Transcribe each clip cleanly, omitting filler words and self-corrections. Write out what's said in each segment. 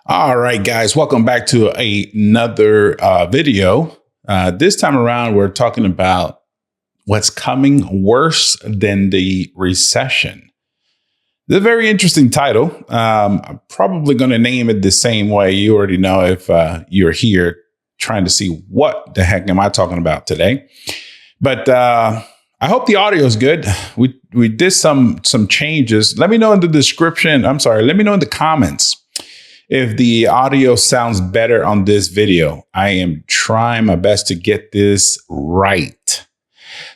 All right, guys, welcome back to another video. This time around, we're talking about what's coming worse than the recession. This is a very interesting title. I'm probably going to name it the same way. You already know if you're here trying to see what the heck am I talking about today. But I hope the audio is good. We did some changes. Let me know in the description. Let me know in the comments if the audio sounds better on this video. I am trying my best to get this right.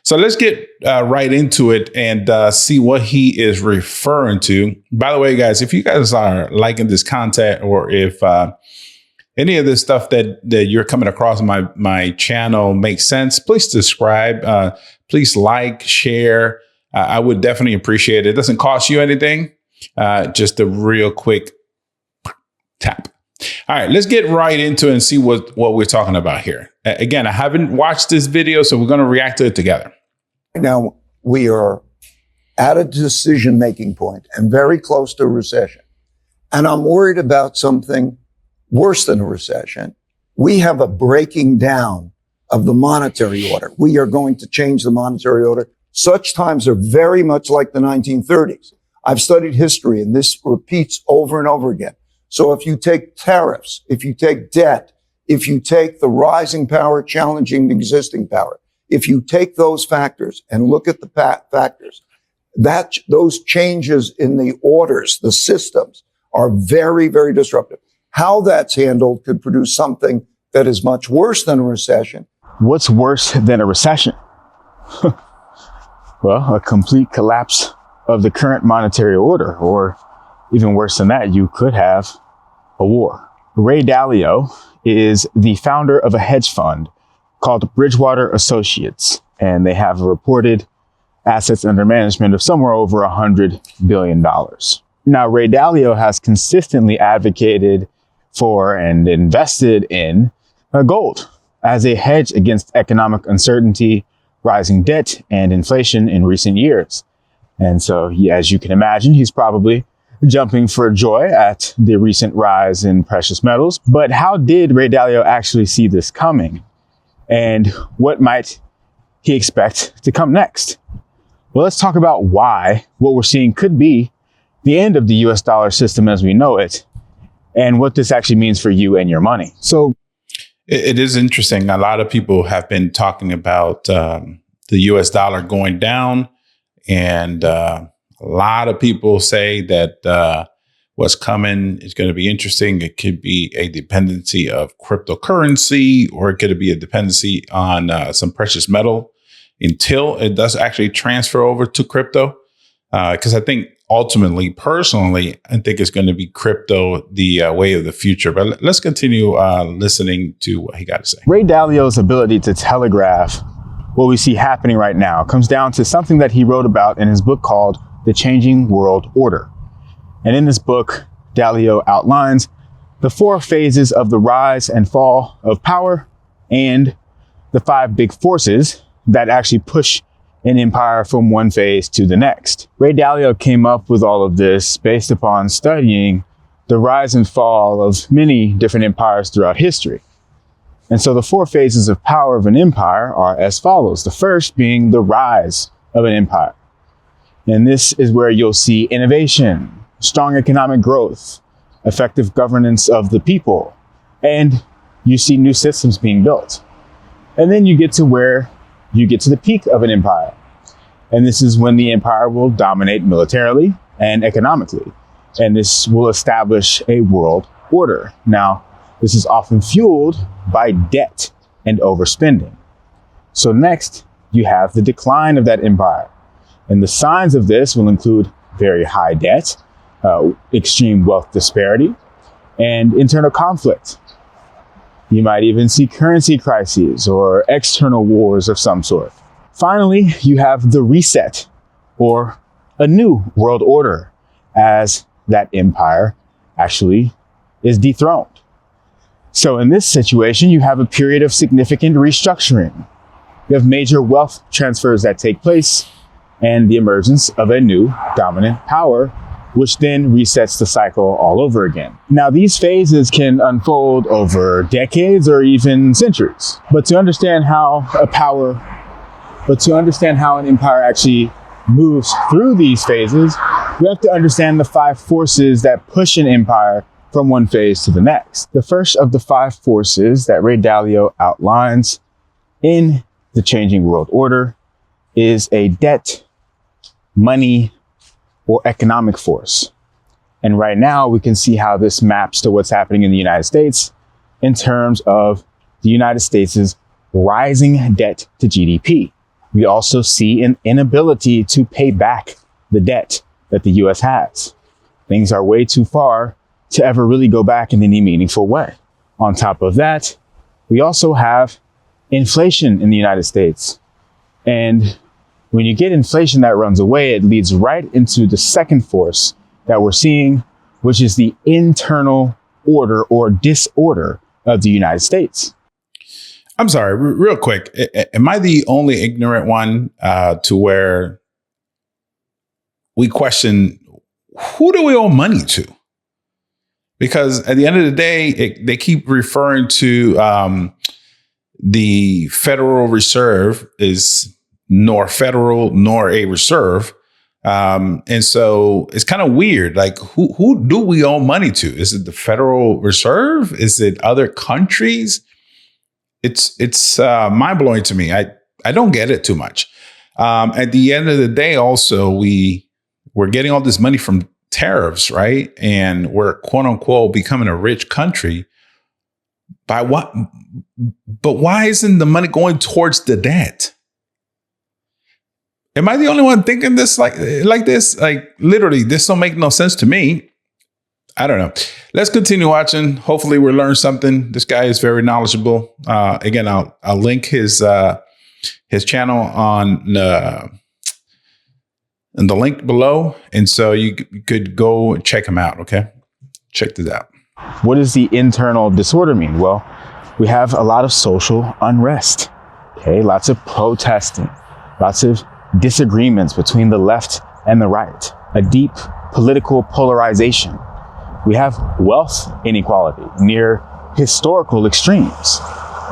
So let's get right into it and see what he is referring to. By the way, guys, if you guys are liking this content, or if any of this stuff that you're coming across on my channel makes sense, please subscribe. Please like, share. I would definitely appreciate it. It doesn't cost you anything. Just a real quick tap. All right, let's get right into it and see what we're talking about here. Again, I haven't watched this video, so we're going to react to it together. Now, we are at a decision-making point and very close to a recession. And I'm worried about something worse than a recession. We have a breaking down of the monetary order. We are going to change the monetary order. Such times are very much like the 1930s. I've studied history, and this repeats over and over again. So if you take tariffs, if you take debt, if you take the rising power challenging the existing power, if you take those factors and look at the factors, those changes in the orders, the systems, are very, very disruptive. How that's handled could produce something that is much worse than a recession. What's worse than a recession? Well, a complete collapse of the current monetary order, or even worse than that, you could have a war. Ray Dalio is the founder of a hedge fund called Bridgewater Associates, and they have reported assets under management of somewhere over $100 billion. Now, Ray Dalio has consistently advocated for and invested in gold as a hedge against economic uncertainty, rising debt, and inflation in recent years. And so, as you can imagine, he's probably jumping for joy at the recent rise in precious metals. But how did Ray Dalio actually see this coming? And what might he expect to come next? Well, let's talk about why what we're seeing could be the end of the US dollar system as we know it, and what this actually means for you and your money. So it is interesting. A lot of people have been talking about the US dollar going down, and a lot of people say that what's coming is going to be interesting. It could be a dependency of cryptocurrency, or it could be a dependency on some precious metal until it does actually transfer over to crypto. Because I think ultimately, personally, I think it's going to be crypto the way of the future. But let's continue listening to what he got to say. Ray Dalio's ability to telegraph what we see happening right now comes down to something that he wrote about in his book called The Changing World Order. And in this book, Dalio outlines the 4 phases of the rise and fall of power and the 5 big forces that actually push an empire from one phase to the next. Ray Dalio came up with all of this based upon studying the rise and fall of many different empires throughout history. And so the 4 phases of power of an empire are as follows. The first being the rise of an empire. And this is where you'll see innovation, strong economic growth, effective governance of the people, and you see new systems being built. And then you get to where you get to the peak of an empire. And this is when the empire will dominate militarily and economically. And this will establish a world order. Now, this is often fueled by debt and overspending. So next, you have the decline of that empire. And the signs of this will include very high debt, extreme wealth disparity, and internal conflict. You might even see currency crises or external wars of some sort. Finally, you have the reset, or a new world order, as that empire actually is dethroned. So in this situation, you have a period of significant restructuring. You have major wealth transfers that take place and the emergence of a new dominant power which then resets the cycle all over again. Now, these phases can unfold over decades or even centuries. But to understand how an empire actually moves through these phases, we have to understand the 5 forces that push an empire from one phase to the next. The first of the 5 forces that Ray Dalio outlines in The Changing World Order is a debt, money, or economic force. And right now we can see how this maps to what's happening in the United States in terms of the United States' rising debt to GDP. We also see an inability to pay back the debt that the US has. Things are way too far to ever really go back in any meaningful way. On top of that, we also have inflation in the United States. And when you get inflation that runs away, it leads right into the second force that we're seeing, which is the internal order or disorder of the United States. I'm sorry, real quick. Am I the only ignorant one to where we question, who do we owe money to? Because at the end of the day, they keep referring to the Federal Reserve is nor federal nor a reserve. And so it's kind of weird. Like, who do we owe money to? Is it the Federal Reserve? Is it other countries? It's mind blowing to me. I don't get it too much. At the end of the day, also, we're getting all this money from tariffs, right? And we're quote unquote becoming a rich country. By what? But why isn't the money going towards the debt? Am I the only one thinking this like this? Like, literally, this don't make no sense to me. I don't know. Let's continue watching. Hopefully we'll learn something. This guy is very knowledgeable. Again, I'll link his channel on in the link below. And so you could go check him out. Okay. Check this out. What does the internal disorder mean? Well, we have a lot of social unrest. Okay. Lots of protesting, lots of disagreements between the left and the right, a deep political polarization. We have wealth inequality near historical extremes.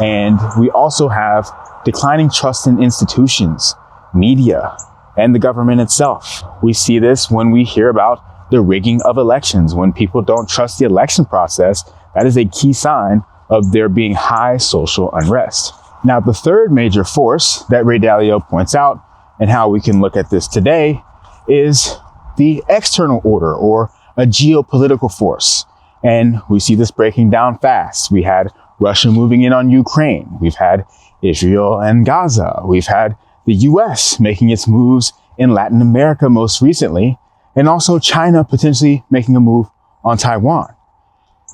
And we also have declining trust in institutions, media, and the government itself. We see this when we hear about the rigging of elections. When people don't trust the election process, that is a key sign of there being high social unrest. Now, the third major force that Ray Dalio points out, and how we can look at this today, is the external order, or a geopolitical force. And we see this breaking down fast. We had Russia moving in on Ukraine. We've had Israel and Gaza. We've had the US making its moves in Latin America most recently, and also China potentially making a move on Taiwan.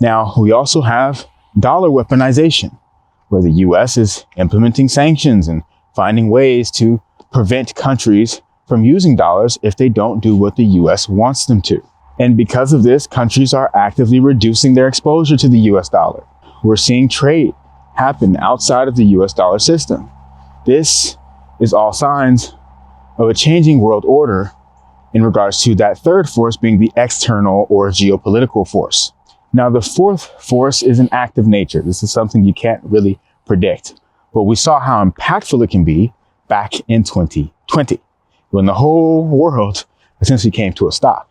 Now, we also have dollar weaponization, where the US is implementing sanctions and finding ways to prevent countries from using dollars if they don't do what the US wants them to. And because of this, countries are actively reducing their exposure to the US dollar. We're seeing trade happen outside of the US dollar system. This is all signs of a changing world order in regards to that third force being the external or geopolitical force. Now, the fourth force is an act of nature. This is something you can't really predict, but we saw how impactful it can be back in 2020, when the whole world essentially came to a stop.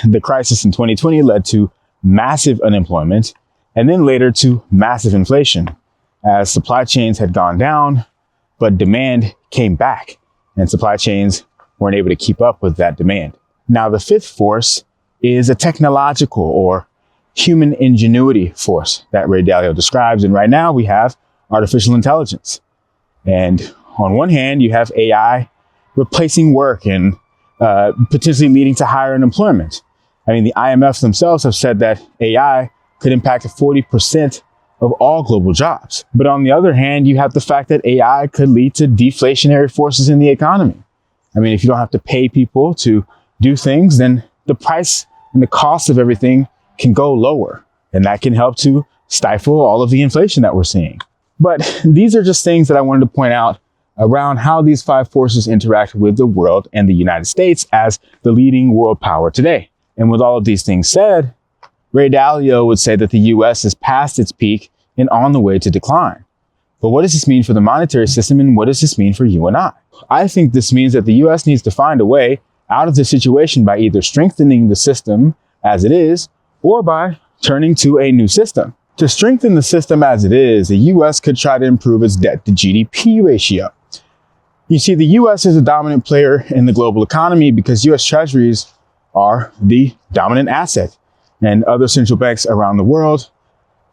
The crisis in 2020 led to massive unemployment and then later to massive inflation as supply chains had gone down, but demand came back and supply chains weren't able to keep up with that demand. Now, the fifth force is a technological or human ingenuity force that Ray Dalio describes. And right now we have artificial intelligence. And on one hand, you have AI replacing work and potentially leading to higher unemployment. I mean, the IMF themselves have said that AI could impact 40% of all global jobs. But on the other hand, you have the fact that AI could lead to deflationary forces in the economy. I mean, if you don't have to pay people to do things, then the price and the cost of everything can go lower. And that can help to stifle all of the inflation that we're seeing. But these are just things that I wanted to point out around how these 5 forces interact with the world and the United States as the leading world power today. And with all of these things said, Ray Dalio would say that the US is past its peak and on the way to decline. But what does this mean for the monetary system, and what does this mean for you and I? I think this means that the US needs to find a way out of the situation by either strengthening the system as it is or by turning to a new system. To strengthen the system as it is, the US could try to improve its debt to GDP ratio. You see, the US is a dominant player in the global economy because US treasuries are the dominant asset, and other central banks around the world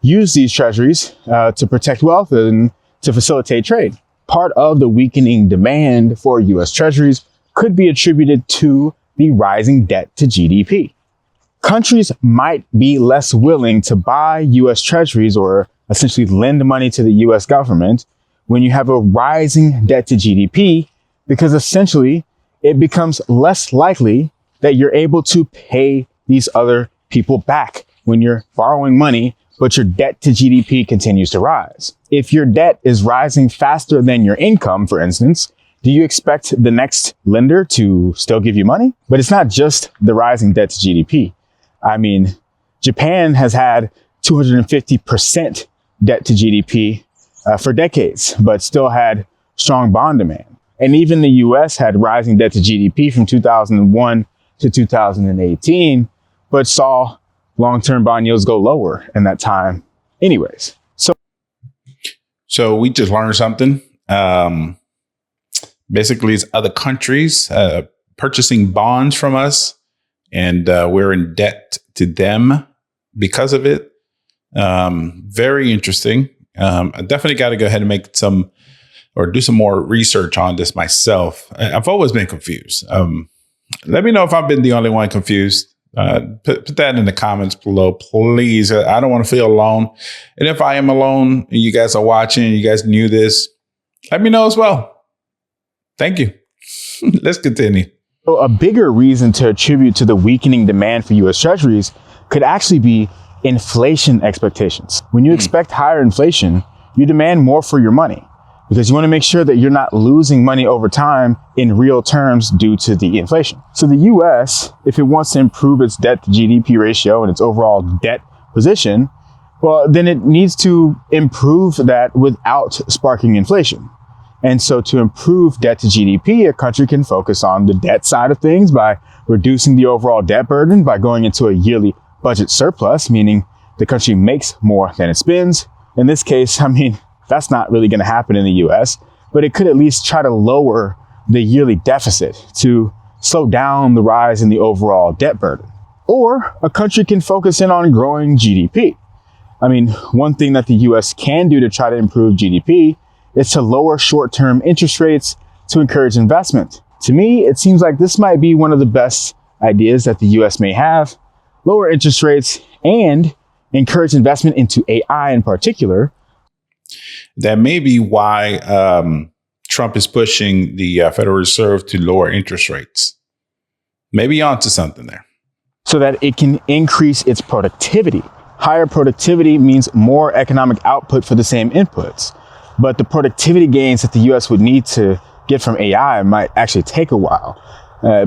use these treasuries to protect wealth and to facilitate trade. Part of the weakening demand for US treasuries could be attributed to the rising debt to GDP. Countries might be less willing to buy US treasuries or essentially lend money to the US government when you have a rising debt to GDP, because essentially it becomes less likely that you're able to pay these other people back when you're borrowing money, but your debt to GDP continues to rise. If your debt is rising faster than your income, for instance, do you expect the next lender to still give you money? But it's not just the rising debt to GDP. I mean, Japan has had 250% debt to GDP for decades, but still had strong bond demand. And even the US had rising debt to GDP from 2001 to 2018, but saw long-term bond yields go lower in that time anyways. So we just learned something. Basically, it's other countries purchasing bonds from us, and we're in debt to them because of it. Very interesting. I definitely got to go ahead and make some or do some more research on this myself. I've always been confused. Let me know if I've been the only one confused. Put that in the comments below, please. I don't want to feel alone. And if I am alone and you guys are watching and you guys knew this, let me know as well. Thank you. Let's continue. So a bigger reason to attribute to the weakening demand for US treasuries could actually be inflation expectations. When you expect higher inflation, you demand more for your money because you want to make sure that you're not losing money over time in real terms due to the inflation. So the US, if it wants to improve its debt to GDP ratio and its overall debt position, well, then it needs to improve that without sparking inflation. And so to improve debt to GDP, a country can focus on the debt side of things by reducing the overall debt burden by going into a yearly budget surplus, meaning the country makes more than it spends. In this case, I mean, that's not really going to happen in the US, but it could at least try to lower the yearly deficit to slow down the rise in the overall debt burden. Or a country can focus in on growing GDP. I mean, one thing that the US can do to try to improve GDP is to lower short-term interest rates to encourage investment. To me, it seems like this might be one of the best ideas that the US may have. Lower interest rates and encourage investment into AI in particular. That may be why Trump is pushing the Federal Reserve to lower interest rates. Maybe onto something there. So that it can increase its productivity. Higher productivity means more economic output for the same inputs. But the productivity gains that the US would need to get from AI might actually take a while.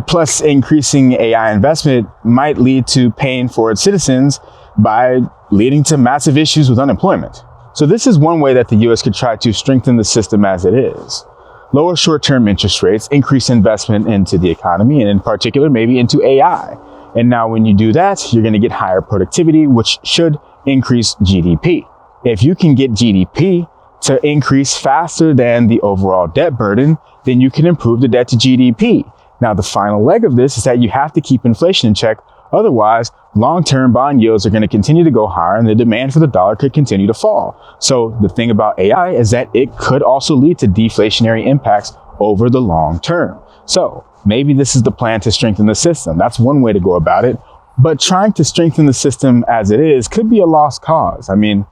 Plus, increasing AI investment might lead to pain for its citizens by leading to massive issues with unemployment. So this is one way that the US could try to strengthen the system as it is. Lower short-term interest rates, increase investment into the economy, and in particular, maybe into AI. And now when you do that, you're going to get higher productivity, which should increase GDP. If you can get GDP to increase faster than the overall debt burden, then you can improve the debt to GDP. Now, the final leg of this is that you have to keep inflation in check. Otherwise, long-term bond yields are going to continue to go higher and the demand for the dollar could continue to fall. So the thing about AI is that it could also lead to deflationary impacts over the long term. So maybe this is the plan to strengthen the system. That's one way to go about it. But trying to strengthen the system as it is could be a lost cause. I mean,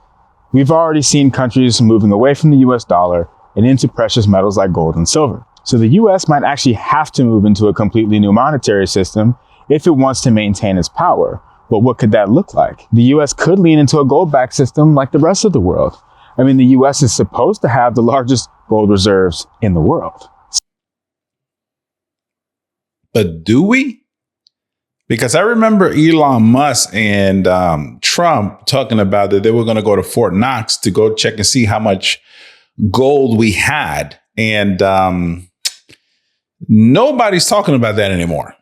we've already seen countries moving away from the US dollar and into precious metals like gold and silver. So the US might actually have to move into a completely new monetary system if it wants to maintain its power. But what could that look like? The US could lean into a gold-backed system like the rest of the world. I mean, the US is supposed to have the largest gold reserves in the world. But do we? Because I remember Elon Musk and Trump talking about that they were going to go to Fort Knox to go check and see how much gold we had. And nobody's talking about that anymore.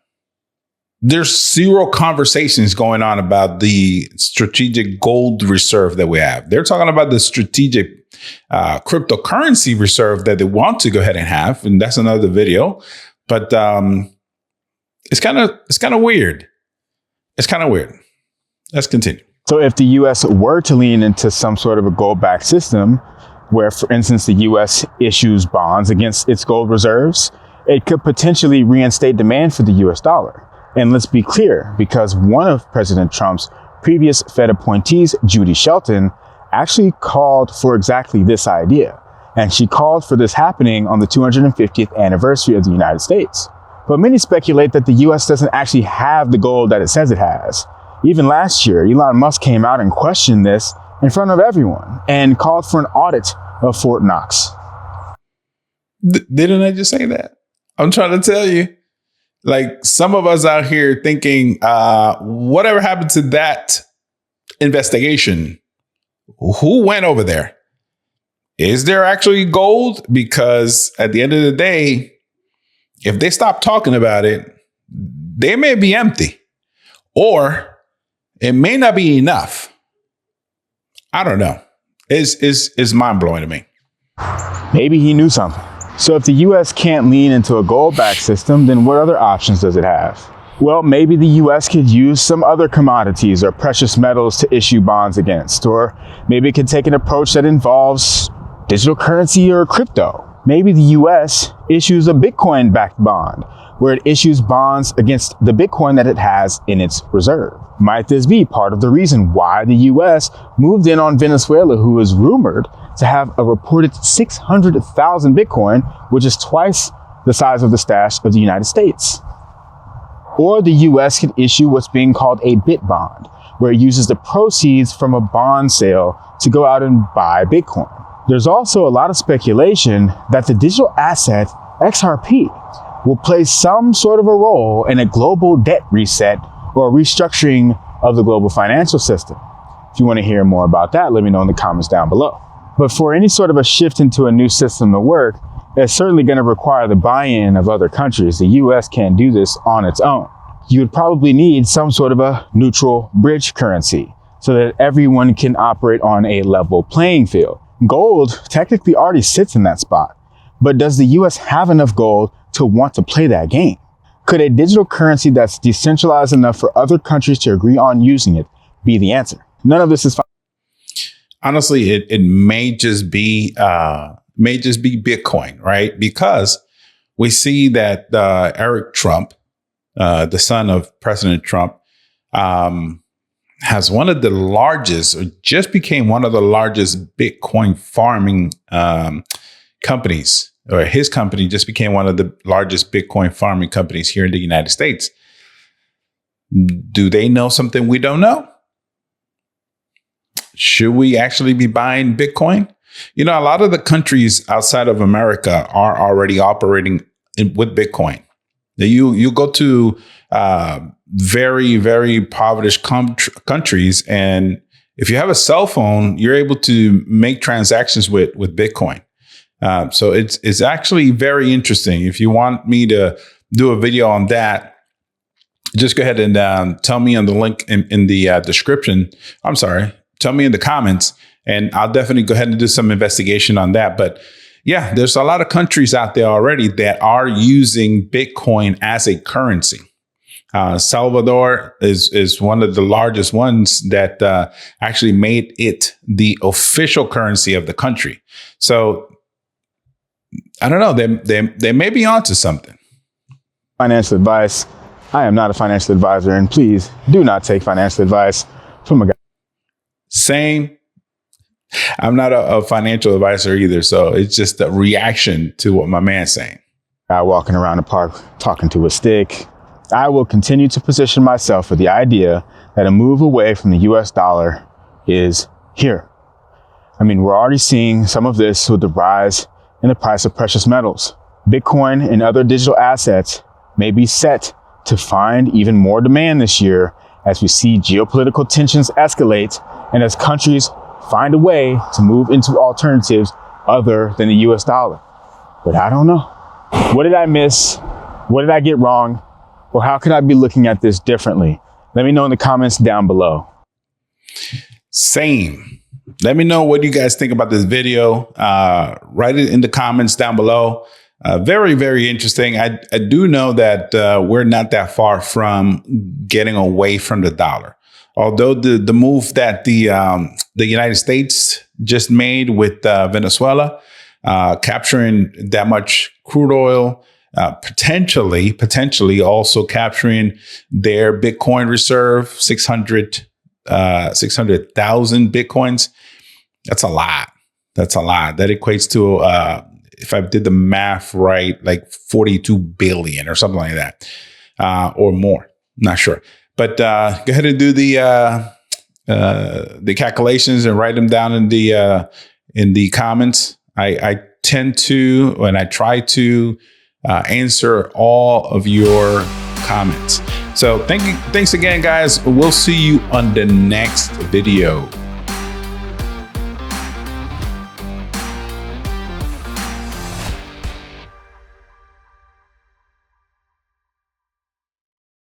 There's zero conversations going on about the strategic gold reserve that we have. They're talking about the strategic cryptocurrency reserve that they want to go ahead and have. And that's another video. But it's kind of weird. It's kind of weird. Let's continue. So if the U.S. were to lean into some sort of a gold-backed system, where, for instance, the U.S. issues bonds against its gold reserves, it could potentially reinstate demand for the U.S. dollar. And let's be clear, because one of President Trump's previous Fed appointees, Judy Shelton, actually called for exactly this idea. And she called for this happening on the 250th anniversary of the United States. But many speculate that the U.S. doesn't actually have the gold that it says it has. Even last year, Elon Musk came out and questioned this in front of everyone and called for an audit of Fort Knox. Didn't I just say that? I'm trying to tell you. Like, some of us out here thinking, whatever happened to that investigation? Who went over there? Is there actually gold? Because at the end of the day, if they stop talking about it, they may be empty, or it may not be enough. I don't know. It's mind blowing to me. Maybe he knew something. So if the U.S. can't lean into a gold-backed system, then what other options does it have? Well, maybe the U.S. could use some other commodities or precious metals to issue bonds against, or maybe it could take an approach that involves digital currency or crypto. Maybe the U.S. issues a Bitcoin-backed bond, where it issues bonds against the Bitcoin that it has in its reserve. Might this be part of the reason why the U.S. moved in on Venezuela, who is rumored to have a reported 600,000 Bitcoin, which is twice the size of the stash of the United States? Or the U.S. could issue what's being called a bit bond, where it uses the proceeds from a bond sale to go out and buy Bitcoin. There's also a lot of speculation that the digital asset XRP will play some sort of a role in a global debt reset or restructuring of the global financial system. If you want to hear more about that, let me know in the comments down below. But for any sort of a shift into a new system to work, it's certainly going to require the buy-in of other countries. The US can't do this on its own. You would probably need some sort of a neutral bridge currency so that everyone can operate on a level playing field. Gold technically already sits in that spot, but does the US have enough gold to want to play that game? Could a digital currency that's decentralized enough for other countries to agree on using it be the answer? None of this is fine. Honestly, it may just be Bitcoin, right? Because we see that Eric Trump, the son of President Trump, has one of the largest, or just became one of the largest Bitcoin farming companies, or his company just became one of the largest Bitcoin farming companies here in the United States. Do they know something we don't know? Should we actually be buying Bitcoin? You know, a lot of the countries outside of America are already operating with Bitcoin. You go to very, very impoverished countries, and if you have a cell phone, you're able to make transactions with Bitcoin. So it's actually very interesting. If you want me to do a video on that, just go ahead and tell me on the link in the description. I'm sorry. Tell me in the comments, and I'll definitely go ahead and do some investigation on that. But yeah, there's a lot of countries out there already that are using Bitcoin as a currency. Salvador is one of the largest ones that actually made it the official currency of the country. So I don't know. They may be onto something. Financial advice. I am not a financial advisor, and please do not take financial advice from a guy. Same. I'm not a financial advisor either. So it's just a reaction to what my man's saying. Guy walking around the park talking to a stick. I will continue to position myself for the idea that a move away from the US dollar is here. I mean, we're already seeing some of this with the rise in the price of precious metals. Bitcoin and other digital assets may be set to find even more demand this year as we see geopolitical tensions escalate and as countries find a way to move into alternatives other than the US dollar. But I don't know. What did I miss? What did I get wrong? Or how could I be looking at this differently? Let me know in the comments down below. Same. Let me know what you guys think about this video. Write it in the comments down below. Very, very interesting. I do know that we're not that far from getting away from the dollar. Although the move that the United States just made with Venezuela, capturing that much crude oil, potentially also capturing their Bitcoin reserve, 600,000 Bitcoins. That's a lot. That equates to, if I did the math right, like 42 billion or something like that, or more. Not sure. But go ahead and do the calculations and write them down in the comments. I tend to, and I try to answer all of your comments. So thanks again, guys. We'll see you on the next video.